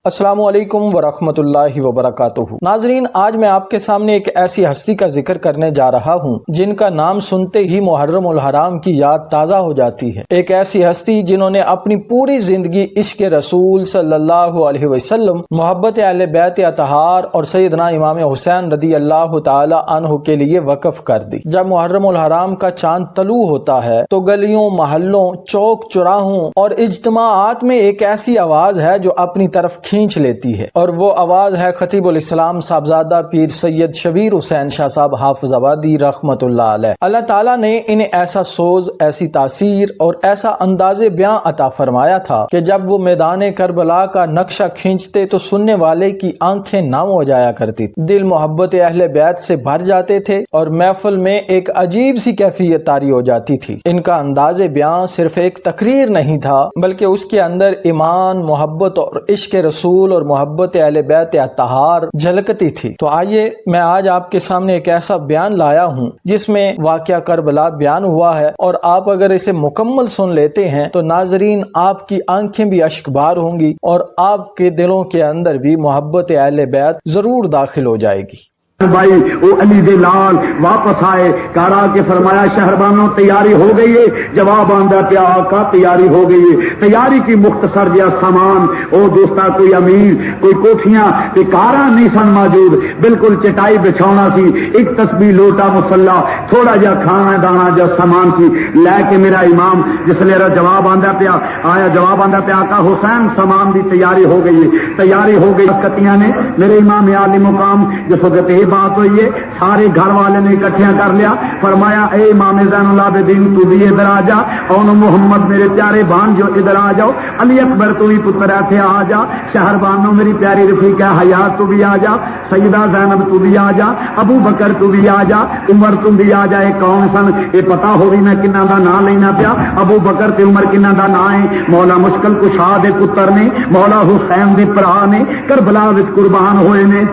السلام علیکم ورحمۃ اللہ وبرکاتہ۔ ناظرین، آج میں آپ کے سامنے ایک ایسی ہستی کا ذکر کرنے جا رہا ہوں جن کا نام سنتے ہی محرم الحرام کی یاد تازہ ہو جاتی ہے۔ ایک ایسی ہستی جنہوں نے اپنی پوری زندگی عشق رسول صلی اللہ علیہ وسلم، محبت اہل بیت اطہار اور سیدنا امام حسین رضی اللہ تعالی عنہ کے لیے وقف کر دی۔ جب محرم الحرام کا چاند طلوع ہوتا ہے تو گلیوں، محلوں، چوک چوراہوں اور اجتماعات میں ایک ایسی آواز ہے جو اپنی طرف کھینچ لیتی ہے، اور وہ آواز ہے خطیب الاسلام صاحبزادہ پیر سید شبیر حسین شاہ صاحب حافظ آبادی رحمت اللہ علیہ۔ اللہ تعالیٰ نے انہیں ایسا سوز، ایسی تاثیر اور ایسا انداز بیاں عطا فرمایا تھا کہ جب وہ میدان کربلا کا نقشہ کھینچتے تو سننے والے کی آنکھیں نم ہو جایا کرتی، دل محبت اہل بیت سے بھر جاتے تھے اور محفل میں ایک عجیب سی کیفیت طاری ہو جاتی تھی۔ ان کا انداز بیاں صرف ایک تقریر نہیں تھا بلکہ اس کے اندر ایمان، محبت اور عشق رسول اور محبت اہل بیت اطہار جھلکتی تھی۔ تو آئیے میں آج آپ کے سامنے ایک ایسا بیان لایا ہوں جس میں واقعہ کربلا بیان ہوا ہے، اور آپ اگر اسے مکمل سن لیتے ہیں تو ناظرین آپ کی آنکھیں بھی اشک بار ہوں گی اور آپ کے دلوں کے اندر بھی محبت اہل بیت ضرور داخل ہو جائے گی۔ بھائی وہ علی دے لال واپس آئے، کارا کے فرمایا شہربانوں تیاری ہو گئی ہے، جواب آندا پیا آقا تیاری ہو گئی ہے۔ تیاری کی مختصر جہا سامان او دوستا، کوئی امیر، کوئی کوٹھیاں تے کارا نہیں سن موجود، بالکل چٹائی بچھاونا سی، ایک تسبیح لوٹا مصلا، تھوڑا جہا کھانا دانا جہا سامان سی لے کے میرا امام جس لے جواب آندا پیا آیا، جواب آندا پیا آقا حسین سامان دی تیاری ہو گئی ہے، تیاری ہو گئی۔ کتیاں نے میرے امام عالی مقام جس وقت بات ہوئی ہے سارے گھر والے نے اکٹھیاں کر لیا، فرمایا اے امام زین العابدین تو بھی ادھر آ جا، اور محمد میرے پیارے بان جو ادھر آ جاؤ، علی اکبر تو بھی پتر ایتھے آ جا، شہر بانو میری پیاری رفیقہ حیات تو بھی آ جا، سیدہ زینب تو بھی آ جا، ابو بکر تو بھی آ جا، عمر تم بھی آ جا۔ کون سن یہ پتا ہوگی میں کنہ دا نام لینا پیا، ابو بکر تے عمر کنہ دا نام ہے، مولا مشکل کشا دے پتر نے، مولا حسین دے بھرا نے، کربلا وچ قربان ہوئے نے،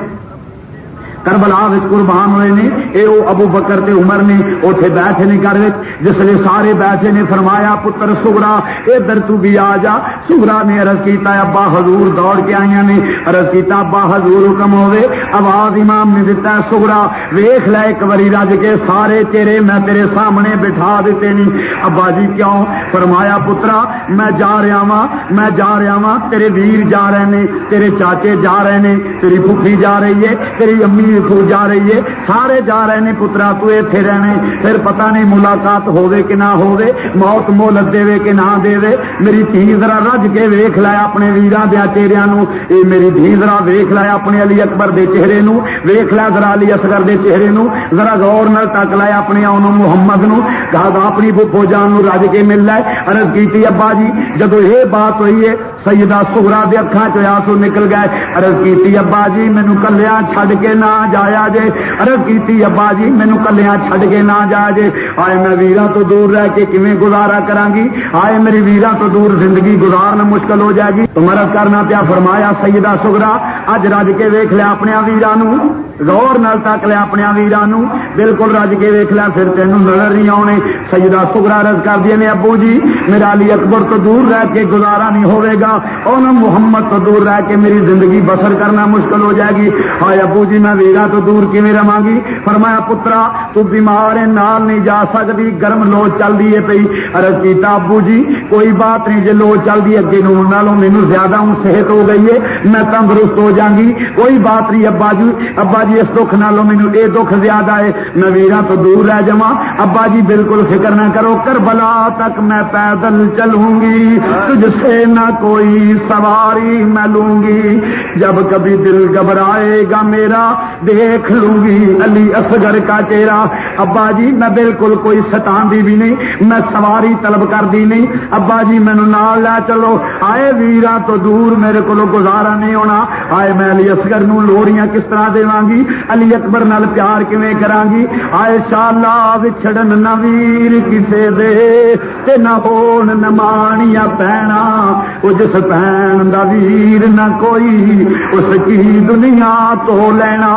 کربلا وچ قربان ہوئے نے۔ اے او ابو بکر تے عمر نے اوتھے بیٹھے نے گھر وچ، جس لے سارے بیٹھے نے فرمایا پتر سغرا ادھر تو بھی آ جا۔ سغرا نے عرض کیتا ابا حضور دوڑ کے آئیاں نے، عرض کیتا ابا حضور حکم ہوے، آواز امام نے دیتا ہے سغرا ویکھ لے ایک واری رج کے سارے چہرے میں تیرے سامنے بٹھا دیتے نہیں۔ ابا جی کیوں؟ فرمایا پترا میں جا رہا ہاں، میں جا رہا ہاں، تیرے ویر جا رہے نے، تیرے چاچے جا رہے نے، تیری پھوپھی جا رہی ہے، تیری امی تو جا رہی ہے، سارے جا رہے نے پترا تو ایتھے رہنے، پھر پتہ نہیں ملاقات ہوے کہ نہ ہوے، موت مہلت دے کہ نہ دے۔ میری دھی ذرا رج کے ویکھ لے اپنے ویراں دے چہریاں نو، اے میری دھی ذرا ویکھ لے اپنے علی اکبر دے چہرے نو، ویکھ لے ذرا علی اصغر دے چہرے نو، ذرا غور نال تک لے اپنے اون محمد نو، کہا اپنی پھپھو جان نو رج کے مل لے۔ عرض کیتی ابا جی جدوں یہ بات ہوئی ہے سیدہ سغرا دے اکھاں چ آنسو نکل گئے۔ عرض کیتی ابا جی مینوں کلیاں چھڈ کے نہ جایا جے، عرض کیتی ابا جی مینوں کلیاں چھڈ کے نہ جایا جے، آئے میں ویراں تو دور رہ کے کیویں گزارا کراں گی، آئے میری ویراں تو دور زندگی گزارنا مشکل ہو جائے گی۔ تو مرض کرنا پیا، فرمایا سیدہ سغرا اج رج کے ویکھ لیا اپنے ویراں نو، غور نال تک لیا اپنے ویراں نو، بالکل رج کے ویکھ لیا، پھر تینوں نظر نہیں آنے۔ سیدہ سغرا عرض کر دی نے ابو جی میرا علی اکبر تو دور رہ کے گزارا نہیں ہوے گا، اور محمد تو دور رہ کے میری زندگی بسر کرنا مشکل ہو جائے گی۔ ہائے ابو جی میں ویرا تو دور کیویں رہاں گی؟ فرمایا پترا تو بیمار ہے نال نہیں جا سکتی، گرم لو چل دی ہے پئی۔ عرض کیتا ابو جی کوئی بات نہیں، جے لو چل دی اگے نالوں مینوں زیادہ ہوں صحت ہو گئی ہے، میں تندرست ہو جاں گی، کوئی بات نہیں ابا جی، ابا جی اس دکھ نالوں مینوں اے دکھ زیادہ ہے، میں ویرا تو دور رہ جاواں۔ ابا جی بالکل فکر نہ کرو، کربلا تک میں پیدل چلوں گی، تجھ سے نہ کوئی سواری میں لوں گی، جب کبھی دل گھبرائے گا میرا دیکھ لوں گی علی اصغر کا چہرہ۔ ابا جی میں بالکل کوئی ستاندی بھی نہیں، میں سواری طلب کر دی نہیں، ابا جی مینوں نال لے چلو۔ آئے ویراں تو دور میرے کو گزارا نہیں ہونا، آئے میں علی اصغر نوں لوڑیاں کس طرح دیواں گی، علی اکبر نال پیار کیویں کراں گی، آئے شالا وچھڑن نہ ویر کسے دے تے نہ ہون نمانیاں پینا، او جس بہن دا ویر نہ کوئی اس کی دنیا تو لینا۔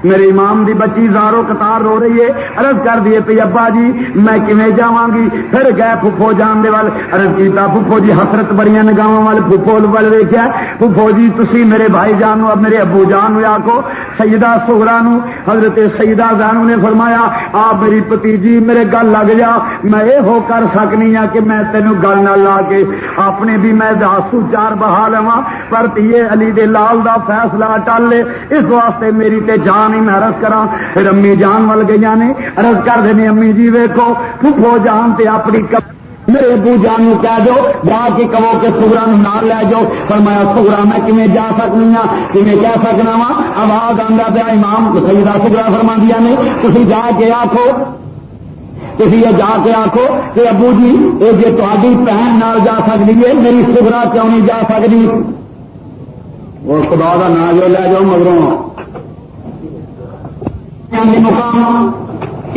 میرے امام دی بچی زارو قطار رو رہی ہے، عرض کر دیے پی ابا جی میں کیویں جاواں گی؟ پھر گئے پھپھو جان دے وال، عرض کیتا پھپھو جی حسرت بڑیاں نگاواں وال پھپھو ول ویکھیا، پھپھو جی تسی میرے بھائی جان نو میرے ابو جان نو آکھو سیدہ سغرا نو حضرت سیدہ زینب نے فرمایا آپ میری بھتیجی میرے گل لگ جا، میں یہ ہو کر سکنی ہاں کہ میں تینوں گل نہ لا کے اپنے بھی میں آنسو چار بہا لواں، پر تیے علی دے لال دا فیصلہ ٹل لے، اس واسطے میری تے جان ہی میں عرض کراں۔ پھر امی جان ول گئی نے عرض کر دینی امی جی ویکھو پھپھو جان تے اپنی میرے ابو جان نو کہہ دو جا کے کہو کہ سغرا نو نال لے جاؤ۔ فرمایا سغرا میں کیویں جا سکنی ہاں، کیویں کہہ سکنا وا؟ آواز آندا پیا امام سیدہ سغرا فرماندیاں نے تسی جا کے آکھو، تسی یہ جا کے آکھو کہ ابو جی یہ جی تہاڈی بہن نال جا سکدی ہے میری سغرا کیوں نہیں جا سکدی؟ وہ خدا دا نام جو لے جاؤ مگروں مقام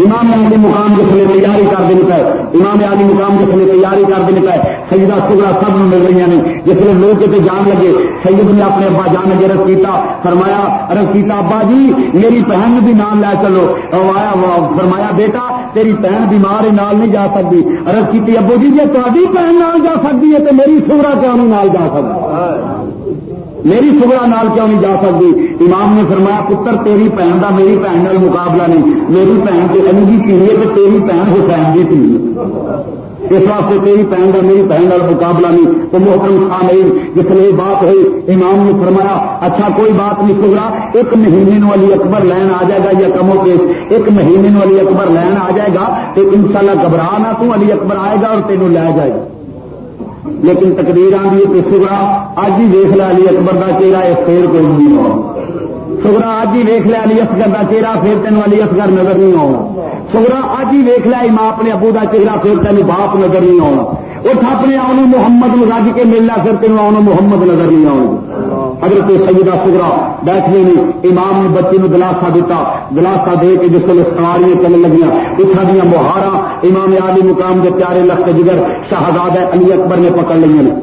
امام علی مقام جس نے تیاری کر دینی پائے، امام علی مقام جس نے تیاری کر دینی پائے، سیدہ سغرا سب مل رہی ہیں جس نے لوگ کتے جان لگے سید نے اپنے ابا جان نے عرض کیتا، فرمایا عرض کیتا ابا جی میری بہن بھی نام لے چلو، فرمایا بیٹا تیری بہن بیمار نال نہیں جا سکتی، عرض کیتی ابو جی جی تہاڈی بہن نال جا سکتی ہے تو میری سغرا کیوں نہیں نال جا سکتی؟ میری سغرا نال کیوں نہیں جا سکتی؟ امام نے فرمایا پتر تیری بہن کا میری بہن نال مقابلہ نہیں، میری بہن تو علی کی دھی ہے تو تیری بہن حسین کی دھی ہے، اس واسطے تیری بہن کا میری بہن نال مقابلہ نہیں۔ تو محترم سامعین جس نے یہ بات ہوئی امام نے فرمایا اچھا کوئی بات نہیں سغرا ایک مہینے نو علی اکبر لین آ جائے گا یا کمو کے ایک مہینے نو علی اکبر لین آ جائے گا تو انشاءاللہ گھبرا نہ تو علی اکبر آئے گا اور تینوں لے جائے گا۔ لیکن تقدیر آندی ہے کہ سغرا اج ہی ویکھ لیا علی اکبر کا چہرہ اس پھر کوئی نہیں ہونا، سغرا اج ہی ویکھ لیا علی اصغر کا چہرہ پھر تینوں علی اصغر نظر نہیں آنا، سغرا اج ہی ویکھ لیا ماں اپنے ابو کا چہرہ پھر تینوں باپ نظر نہیں آنا، اٹھ اپنے آنو محمد نو رج کے مل لیا پھر تینوں آنو محمد نظر نہیں آنا۔ حضرت سیدہ سغرا بیٹھنے نے امام نے بچی نو دلاسا دیتا، دلاسا دے کے جس ویلے سواریاں چلنے لگیاں اٹھا دیا مہارا امام عالی مقام کے پیارے لخت جگر شہزادہ علی اکبر نے پکڑ لیا نے،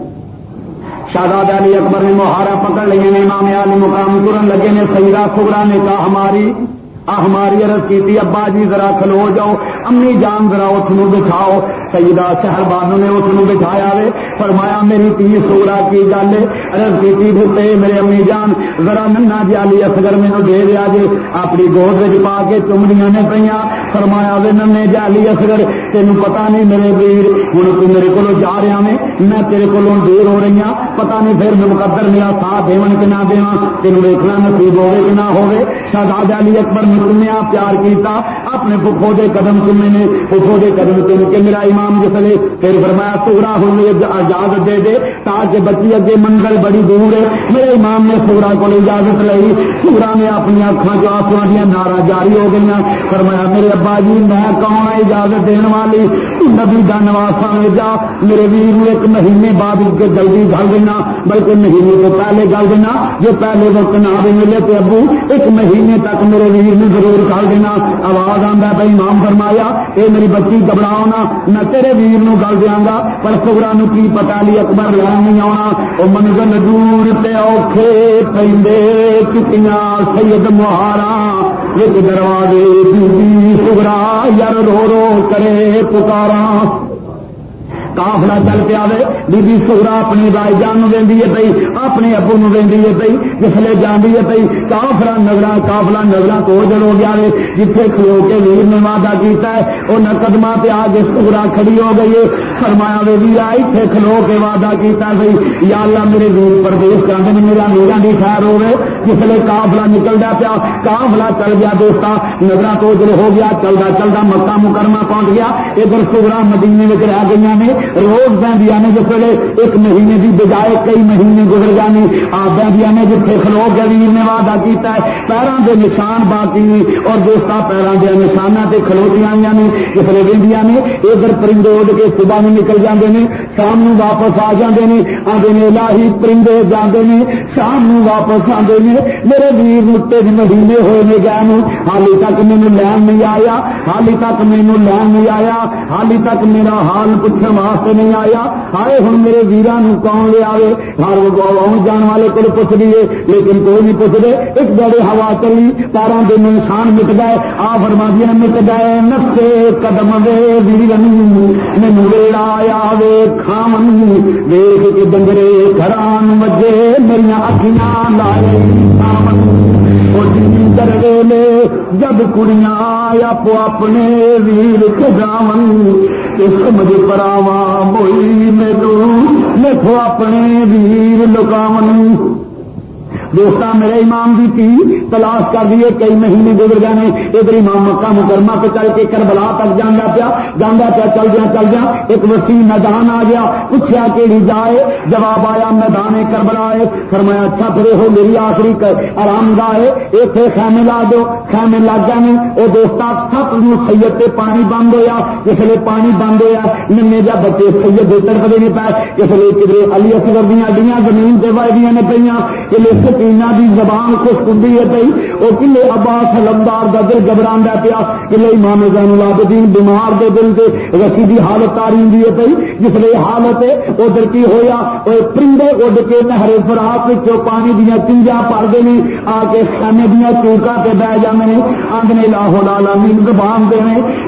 شہزادہ علی اکبر نے مہارا پکڑ لیا نے، امام عالی مقام ترن لگے نے، سیدہ سغرا نے کہا ہماری عرض کی ابا جی ذرا کھلو جاؤ، امی جان ذرا اس نو بٹھاؤ، سیدہ شہربانو نے اس نو بٹھایا وے، فرمایا میری تی سغرا کی گل ہے، عرض کی بھتے میرے امی جان ذرا ننا جی علی اصغر مینو دے دیا جی، اپنی گود وچ پا کے چمڑیاں نے پئیاں، فرمایا وے ننے جی علی اصغر تینوں پتہ نہیں میرے ویر ہن تو میرے کولوں جا رہا میں تیرے کولوں دور ہو رہی ہاں، پتہ نہیں پھر میں مقدر میرا ساتھ دیون کہ نہ دیواں، تینوں ویکھنا نصیب ہوے کہ نہ ہوے۔ شہزادہ علی اکبر نے سنیا پیار کیتا، اپنے پھپھو دے قدم چومے نے، پھپھو دے قدم چوم کے میرا امام جسلے پھر فرمایا سغرا ہن اجازت دے دے تاکہ بچی اگے منزل بڑی دور ہے۔ میرے امام نے سغرا کو اجازت لئی، سغرا نے اپنی اکھاں چ آنسواں دیاں نارا جاری ہو گئیاں، فرمایا میرے ابا جی میں کون ہے اجازت دین والی، تو نبی دا نواسا میں جا، میرے ویر نو ایک مہینے بعد کے جلدی گل دینا، بلکہ مہینے تو پہلے گل دینا، جو پہلے وقت نہ بھی ملے تو ابو ایک مہینے تک میرے ویر نو ضرور گل دینا۔ آواز آندا ہے امام فرمایا اے میری بچی گھبراؤ نہ، میں تیرے ویر نو گل دیاں گا، پر سغرا نو کی پتہ علی اکبر لین نہیں آنا، او منزل دور تے اوکھے پیندے کتیاں سید مہارا ایک دروازے بی بی سغرا یار رو رو کرے پکاراں، قافلہ چل پیا بی بی سغرا اپنی بھائی جان نو ویندی ہے پئی، اپنے ابو نو ویندی ہے پئی، جسلے جاندی ہے پئی قافلہ نظراں تو جڑ ہو گیا جتھے کھلو کے ویر نے وعدہ کیتا ہے انہاں قدماں تے آ کے سغرا کھڑی ہو گئی ہے، فرمایا وے ویرا ایتھے کھلو کے وعدہ کیتا سی یا اللہ میرے ویر پردیس کراندے نے، میرا ویراں دی خیر ہوے، جسلے قافلہ نکلدا پیا قافلہ چل گیا دوستا نظراں تو جڑ ہو گیا، چلدا مکہ مکرمہ پہنچ گیا، ادھر سغرا مدینے وچ رہ گئیاں نے، روز بہندیاں نے جس ویلے ایک مہینے کی بجائے کئی مہینے گزر جانے، آپ بہندیاں نے جتنے کھلو کے ویر نے وعدہ کیتا ہے پیروں کے نشان باقی اور دوستا پیروں کے نشانوں سے کھلوتی آئی نے، جس ویلے وہدیاں نے ادھر پرندے اڑ کے صبح میں نکل جاتے ہیں، شام نو واپس آ جاندے نے آندے نے الہی پرندے جاندے نے شام نو واپس آندے نے میرے ویر نو 3 مہینے ہوئے نے گئے نو حالی تک مینوں لین نہیں آیا حالی تک مینوں لین نہیں آیا حالی تک میرا حال پوچھن واسطے نہیں آیا ہائے ہن میرے ویراں نو کون لے آوے ہر آن جان والے کو پوچھ لیے لیکن کوئی نہیں پوچھدے ایک بڑے ہوا چلی پیراں دے نشان مٹ گئے آ فرماندیاں مٹ گئے نفسے قدم دے ویرن مینوں ویڑا آیا وے کھاون ویکھ کے ڈنگرے گھران وجے میریاں اکھیاں لائے کھاون او جن درے لے جب کڑیاں آپو اپنے ویر کے جاون سمجھ پراواں موئی میرو اپنے ویر لکاون دوستا میرے امام بھی تھی تلاش کر دیے کئی مہینے گزر گئے ادھر امام مکہ مکرمہ پہ چل کے کربلا تک جانا پیا چل جا ایک وسیع میدان آ گیا پوچھا کیڑی جائے جواب آیا میدان کربلا ہے فرمایا اچھا پھر ہو میری آخری آرام گاہ ہے اتنے خیمے لا دو خیمے لگ گئے وہ دوستا سب سید پہ پانی بند ہویا جس لیے پانی بند ہویا ننے جا بچے سید تڑپتے نہیں پائے اس لیے کدھر علی اصغر دیا اڈیاں زمین سے وائدیاں نے پہ دی زبان خوشک ہوں پی وہ کلے عباس حلمدار کا دل گھبرا پیا کلے امام زین العابدین بیمار دے دل سے رسی کی حالت آ رہی ہے پی جس لیے حالت ہے ادھر کی ہویا وہ پرندے اڈ کے نہر فرات پانی دیا چنجا پڑتے ہیں آ کے خیمے دیا چوکا سے بہ جانے آدھنے لاہو العالمین زبان دے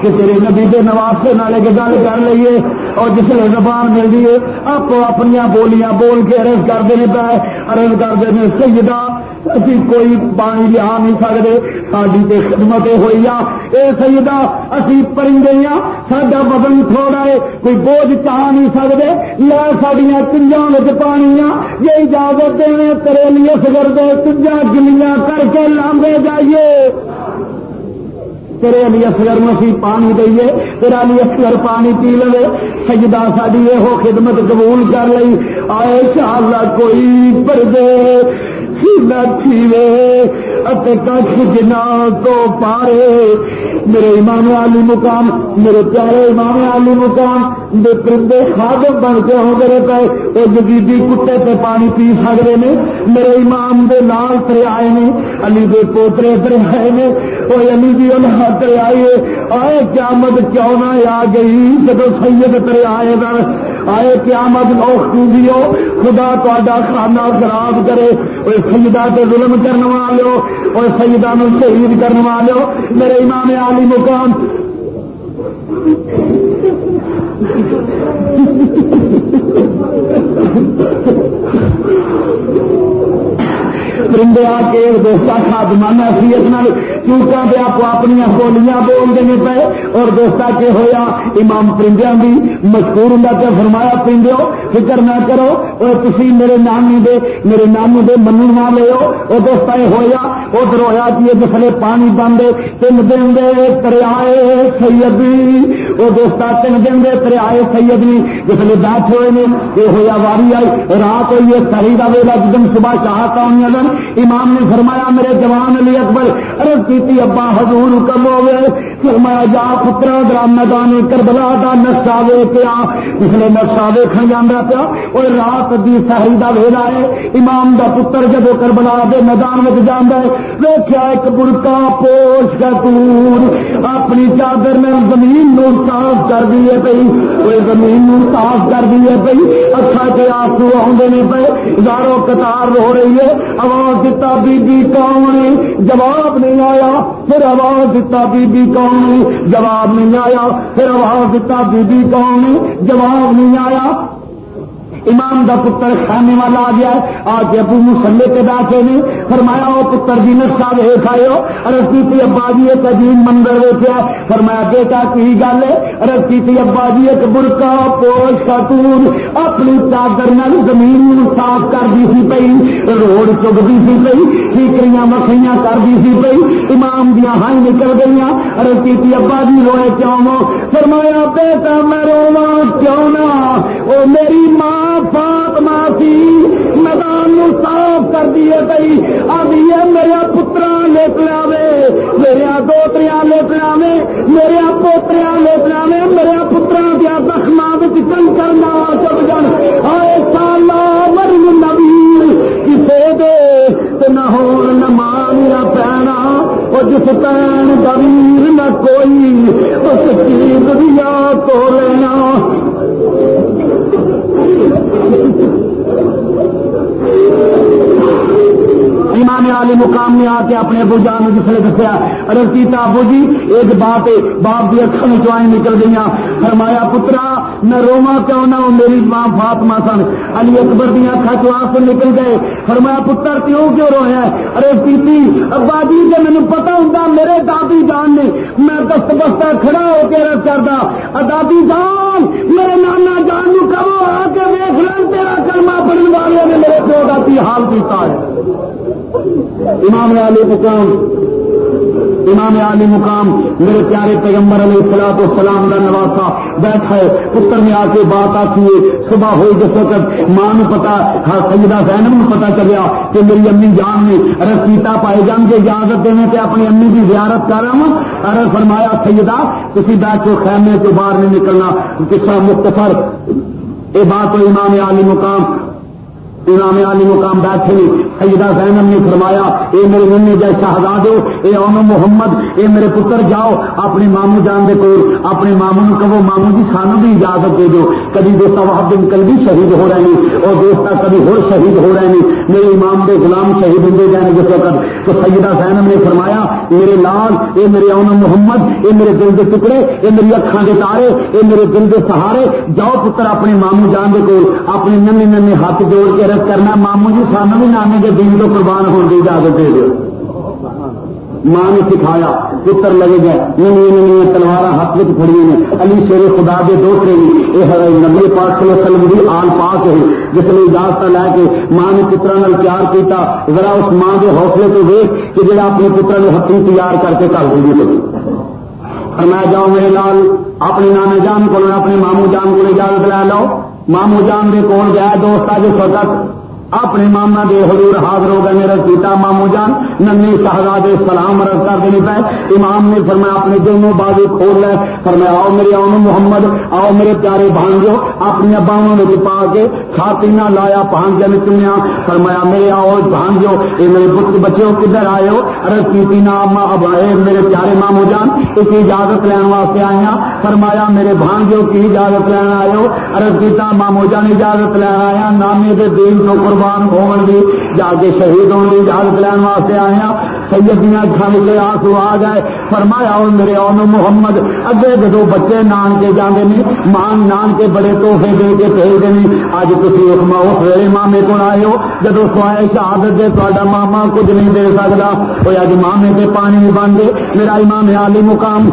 کہ تیرے نبی دے نواسے نالے کے گل کر لیے اور جس لیے زبان ملتی ہے آپ اپنی بولیاں بول کے عرض کرتے ہیں پہ عرض کرتے ہیں سیدہ اسی کوئی پانی لیا نہیں سکتے ساری تے خدمت ہوئی اے سیدہ اسی پرندے ہاں ساڈا وزن تھوڑا ہے کوئی بوجھ چاہ نہیں سکتے لے ساڈیاں کنجاں وچ پانی یہ اجازت دیں تیرے لیے فکر دے کنجاں گلیاں کر کے لاندے جائیے تیرے علی اصغر نسی پانی دئیے تیرا علی اصغر پانی پی لے سجدہ ساری یہ خدمت قبول کر لئی آئے انشاءاللہ کوئی پردے کچھ جنا تو پارے میرے امام علی مقام میرے پیارے امام علی مقام دے پرندے خادم بن کے ہو گئے پے وہ جدیدی کتے پہ پانی پی سکتے ہیں میرے امام دے لال دریائے نے علی دے پوترے دریائے نے وہ علی دی اللہ دریائے آئے قیامت کیوں نہ آ گئی جب سید دریائے آئے قیامت لوگ دیو خدا تا کھانا خراب کرے وہ سیدہ تے ظلم کرنے والے اور سیدہ نو شہید کرنے والے میرے امام علی مقام پرندے آ کے دوستا خادمانہ حیثیت نال چوکاں پہ آپ اپنی بولیاں بولتے ہیں پے اور دوستا کے ہویا امام پرندیاں بھی مشہور ہوں پہ فرمایا پرندیو فکر نہ کرو اور تسی میرے نانو دے منن والے ہو وہ دوستا ہویا ادھر ہویا کہ جسے پانی بندے 3 دن دے دریائے سیدی وہ دوستا 3 دن دے دریائے سیدی جسے بیٹھے ہوئے نے یہ ہویا واری آئی رات ہوئی ہے سہی کا ویلا جدن صبح چاہتا ہوں امام نے فرمایا میرے جوان علی اکبر عرض کی ابا حضور حکم ہوئے فرمایا جا پترا درا میدان کربلا دا نقشہ ویکیا پچھلے نقشہ ویکھن جانا پیا اور رات دی سحری دا ویلا ہے امام دا پتر جب کربلا دے میدان میں جانا ہے ویکھیا ایک برقع پوش کا تور اپنی چادر میں زمین نو صاف کر دیے پئی وہ زمین نو صاف کر دیے پئی اکھا کے آنسو آندے نے پے ہزاروں قطار رو رہی ہے آواز دیتا بی بی کون جواب نہیں آیا پھر آواز دیتا بی بی کون جواب نہیں آیا پھر آواز دیتا بی بی کون جواب نہیں آیا امام دا پتر خانے والا آ گیا آ کے ابو مسلے پہ بیٹھے نے فرمایا وہ پتر جی نقشہ ویکھ آئے ہو عرض کی ابا جی ایک عجیب منظر ویکھیا فرمایا بیٹا کی گل ہے عرض کی ابا جی ایک برقع پوش خاتون اپنی چادر نال زمین صاف کرتی سی پئی روڑ چگتی سی پئی ٹھیکریاں مکھیاں کرتی سی پئی امام دیا ہائی نکل گئی عرض کی ابا جی روئے کیوں ہو فرمایا بیٹا میں رواں کیوں نہ وہ میری ماں فاطمہ سی میدان صاف کر دیے گئی ابھی ہے میرا پترا لیٹنا وے میرا دوتریاں لیٹنا وے میرا پوتریاں لیٹنا وے میرا پترا دیا زخماں وچ کنکر نہ چب جان اے سالا مریم نبی کسے دے تے نہ ہون نہ ماں نہ پینا او جس پین دا ویر نہ کوئی اس چیز دیا تو لینا امام عالی مقام نے آ کے اپنے ابو جان جس نے دسیا عرض کیتا ابو جی ایک بات ہے باپ کی اکھاں وچوں آئیں نکل گئیاں فرمایا پترا میں رواں کیوں نہ میری ماں فاطمہ سن علی اکبر دی اکھاں چوں آنسو نکل گئے فرمایا پتر کیوں رویا عرض کیتی ابا جی جے مینوں پتہ ہوندا میرے دادی جان نے میں دست بستہ کھڑا ہو کے عرض کردا دادی جان میرے نانا جان نوں کہو آ کے ویکھ لین تیرا کلمہ پڑھن والے نے میرے پیو دا کی حال کیتا ہے امام عالی مقام میرے پیارے پیغمبر علیہ الصلوۃ والسلام کا نواسا بیٹھا ہے پتر نے آ کے بات آتی ہے صبح ہوئی جس وقت ماں نے پتا سیدہ زینب نے پتا چلیا کہ میری امی جان نے عرض کیتا پائے جان کے اجازت دینے کہ اپنی امی کی زیارت کر رہا ہوں عرض فرمایا سیدہ کسی بیٹھو خیمے کے باہر نہیں نکلنا قصہ مختصر یہ بات تو امام عالی مقام بیٹھے سیدہ زینب نے فرمایا اے میرے ننے جائے شہزادو اے اونو محمد اے میرے پتر جاؤ اپنے ماموں جان دے کول اپنے ماموں نوں کہو ماموں جی سانو بھی اجازت دے دو کبھی دوست وہاب بن کلبی شہید ہو رہے ہیں اور دوست کبھی ہور شہید ہو رہے ہیں میرے امام دے غلام شہید ہوتے جائیں جس وقت تو سیدہ زینب نے فرمایا میرے لال اے میرے اونو محمد اے میرے دل دے ٹکڑے اے میری اکھاں دے تارے اے میرے دل دے سہارے جاؤ پتر اپنے ماموں جان دے کول اپنے ننے ہاتھ جوڑ کے کرنا ماموں جی سانو بھی نانے کے دین تو قربان ہونے کی اجازت دے دو ماں نے سکھایا پتر لگے گئے ننی تلوار ہاتھ میں پڑی نے علی شیر خدا کے دوسرے نے یہ نبی پاک صلی اللہ علیہ وسلم کی آل پاک ہے جس نے اجازت لے کے ماں نے پترا نال پیار کیتا ذرا اس ماں کے حوصلے تو دیکھ کہ جڑا اپنے پتر نے ہاتھی تیار کر کے کر دی فرمایا جاؤ میرے نال اپنے نانے جان کو اپنے ماموں جان کو اجازت لے لو ماموں جان دے کول گیا دوست جس وقت اپنے ماما دے حضور حاضر ہو گئے میرا پیتا ماموں جان ننے شہزادے سلام عرض کر دینے پہ امام نے فرمایا اپنے دونوں بازو کھول لے فرمایا آؤ میرے اونو محمد آؤ میرے پیارے بھانجو اپنی باہوں میں پا کے چھاتی نہ لایا بھانجے نے چنیا فرمایا میرے آؤ بھانجو یہ میرے پتر بچے کدھر آئے ہو عرض کی نا میرے پیارے ماموں جان اس کی اجازت لینے واسطے آئے ہیں فرمایا میرے بھانجو کی اجازت لینا آئے ہو عرض کیتا ماموں جان اجازت لینا آیا نامے دے دین تو قربان ہون دی جا کے شہید ہونے کی اجازت لینے واسطے آئے ہیں سید دیا اکھان کے آنسو آ گئے فرمایا اور میرے اونو محمد اگے جدو بچے نان کے جانے نے ماں نان کے بڑے تحفے دے کے بھیجتے ہیں اج تھی اس ویلے مامے کو آئے ہو جدو سوائے شہادت دے تا ماما کچھ نہیں دے سکتا وہ اج مامے کے پانی نہیں بن گئے میرا امام عالی مقام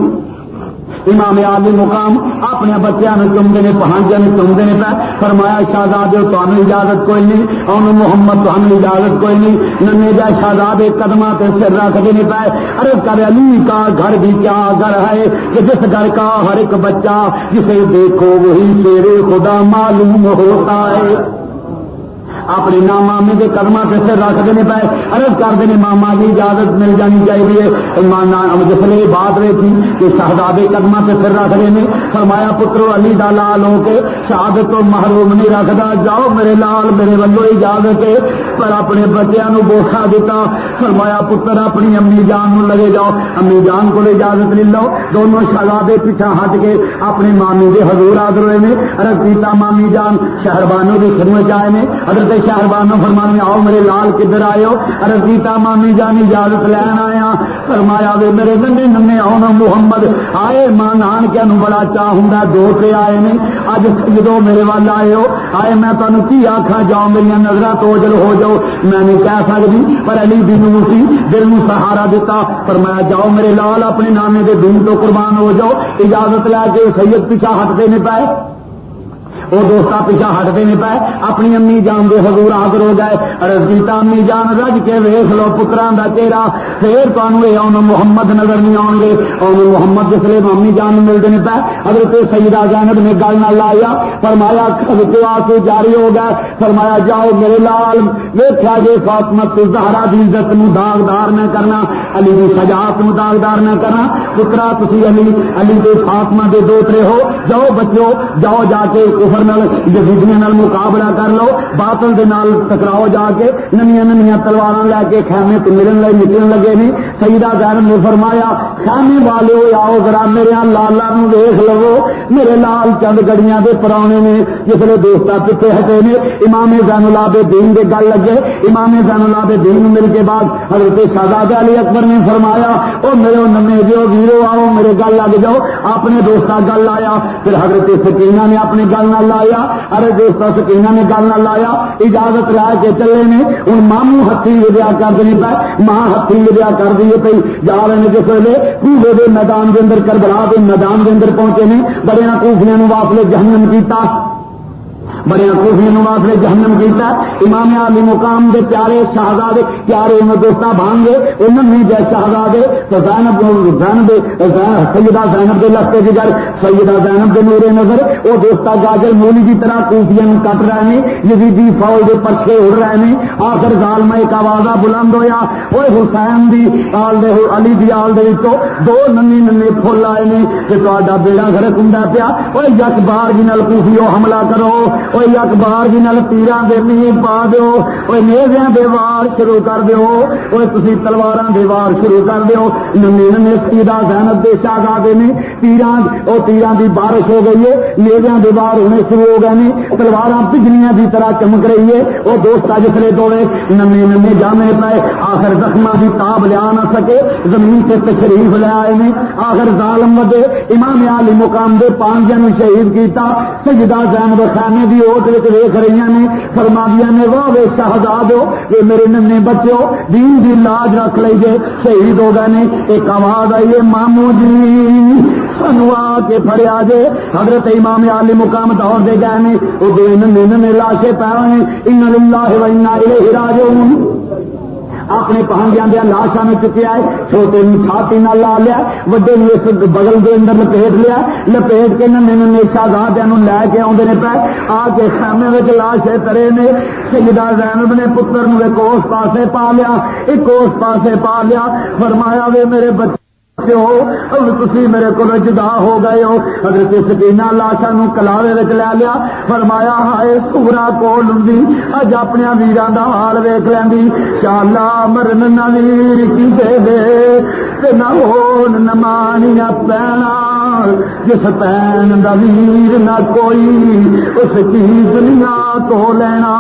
اپنے بچوں نے چومتے ہیں بھانجے نے چومتے ہیں پہ فرمایا شہزادے تمہیں اجازت کوئی نہیں اونو محمد تمہیں اجازت کوئی نہیں ننے جائے شہزادے قدماں تے سر رکھتے نہیں پہ ارے کر علی کا گھر بھی کیا گھر ہے کہ جس گھر کا ہر ایک بچہ جسے دیکھو وہی شیر خدا معلوم ہوتا ہے اپنے نام مامے کے قدموں سے سر رکھ دینے پہ عرض کر دینے ماما کی اجازت مل جانی چاہیے جس نے بات رہی تھی کہ شہزادے قدموں سے سر رکھ دینے فرمایا پترو علی دا لال ہو کے شہادت تو محروم نہیں رکھتا جاؤ میرے لال میرے ولو اجازت ہے پر اپنے بچوں بوسا دیتا فرمایا پتر اپنی امی جان نو لگے جاؤ امی جان کو اجازت لے لو دونوں شہزادے پیچھا ہٹ کے اپنے مامی کے حضور حاضر ہوئے نے عرض کیتا مامی جان شہربانوں کی خدمت آئے نے حضرت شہربانوں فرمانے آؤ میرے لال کدھر آئے ہو عرض کیتا مامی جان اجازت لین آیا فرمایا وے میرے ننے اونو محمد آئے ماں نانکیا نو بڑا چاہ ہوں دو سے آئے نے اج جدو میرے وال آئے ہو آئے میں تمہیں کی آخا جاؤ میری نظر تو اوجل ہو جاؤ میں نہیں کہہ سکتی پر علی دی نور سی دل نو سہارا دیتا فرمایا جاؤ میرے لال اپنے نانے دے دین تو قربان ہو جاؤ اجازت لے کے سید پیچھا ہٹتے نہیں پائے وہ دوستا پیچھا ہٹتے نہیں پائے اپنی امی جان دے حضور حاضر ہو گئے عرض کیتا امی جان رج کے ویخ لو پتراں دا چہرہ پھر تانوں اے اون محمد نظر نہیں آؤ گے اون محمد جس لیے امی جان ملتے نہیں پائے حضرت سیدہ زینب نے گل نہ لایا فرمایا کے آنسو جاری ہو گئے فرمایا جاؤ میرے لال ویکھیا جے فاطمہ الزہرا دی عزت نو داغدار نہ کرنا علی دی سجاعت نو داغدار نہ کرنا پترا تسی علی دے فاطمہ دے دوترے ہو جاؤ بچو جاؤ جا کے کفر نال یزیدیاں نال مقابلہ کر لو باطل دے نال ٹکراؤ جا کے نمیاں تلواراں لے کے خیمے تو ملن لے نکلن لگے نے سیدہ زینب نے فرمایا خیمے والے آؤ ذرا میرے لالا نو ویکھ لو میرے لال چند گڑیاں دے پرانے نے جس نے دوستا پیچھے ہٹے نے امام زین العابدین دے گل لگے امام زین العابدین مل کے بعد حضرت شہزادہ علی اکبر نے فرمایا او میرے نمے جو ویرو آؤ میرے گل لگ جاؤ اپنے دوستا گل لایا پھر حضرت سکینہ نے اپنی گل نہ لایا ارے دوستا سکینہ نے گل نہ لایا اجازت لا کے چلے نے ہوں ماموں ہاتھی ودیا کر دینی پہ ماں ہاتھی ودیا کر دی پی جا رہے ہیں جس ویلے کوفے دے میدان کے اندر کربلا کے میدان کے اندر پہنچے نے بڑے کوفیاں نو واپس جہنم کیتا بڑے کوفیاں واسطے جہنم کیتا امام علی مقام دے پیارے شہزادے پیارے دوستا بھانگے انہوں نے جے شہزادے تو زینب سیدہ زینب دے لفتے کی گل سیدہ زینب دے نور نظر وہ دوستا گاجر مولی کی طرح کوفیاں کٹ رہے ہیں یزیدی فوج دے پرچے اڑ رہے ہیں آخر ظالم ایک آوازہ بلند ہویا وہ حسین دی آل دے علی دی آل دے تو دو ننے پھول آئے نے کہ تہاڈا بیڑا گھر کندا پیا وہ یک بار جی نال کوفیو حملہ کرو کوئی اخبار جی نال تیراں دے نہیں پا دیو کوئی نیزیاں دے وار شروع کر دیو کوئی تسی تلواراں دے وار شروع کر دیو ننے سیدہ زینب دے شہزادے نے تیراں دی بارش ہو گئی ہے نیزیاں دے وار ہونے شروع ہو گئے نے تلواراں بجلیاں دی طرح چمک رہی ہے وہ دوست جسلے دوڑے ننے جامے پائے آخر زخماں دی تاب لیا نہ سکے زمین سے تشریف لے آئے نے آخر ظالم ودے امام علی مقام دے پانچ جن شہید کیتا سیدہ زینب خیمے دی اوٹ ویخ رہی نے فرما دیا نے واہ وے شہزادو یہ میرے ننے بچوں دین دی لاج رکھ لیجیے شہید ہو گئے نے ایک آواز آئی ہے مامو جی سنو آ کے پھڑیا جے حضرت امام علی مقام دور دے گئے نے وہ دو ننے لاشے پے ہوئے ان للہ و انا الیہ راجعون اپنے پہنجیاں دیا لاشاں میں چکیا ہے چھوٹے چھاتی نہ لا لیا وڈے نے اس بغل کے اندر لپیٹ لیا لپیٹ کے ننے شہزادیاں نو لے کے آندے نے پے آ کے خیمے وچ لاشے ترے نے سیدہ زینب نے پتر نو ایک اس پاسے پا لیا ایک اس پاسے پا لیا فرمایا وے میرے بچے تسی میرے کو جدا ہو گئے ہو حضرت سکینہ لاشاں نو کلاوے وچ لے لیا فرمایا ہائے سورا کول ہوندی اج اپنے ویراں دا حال ویکھ لیندی چالا مرن نہ ویر کسے دے تے نہ ہون نہ مانیاں پینا جس پین دا ویر نہ کوئی اس چیز دنیا تو لینا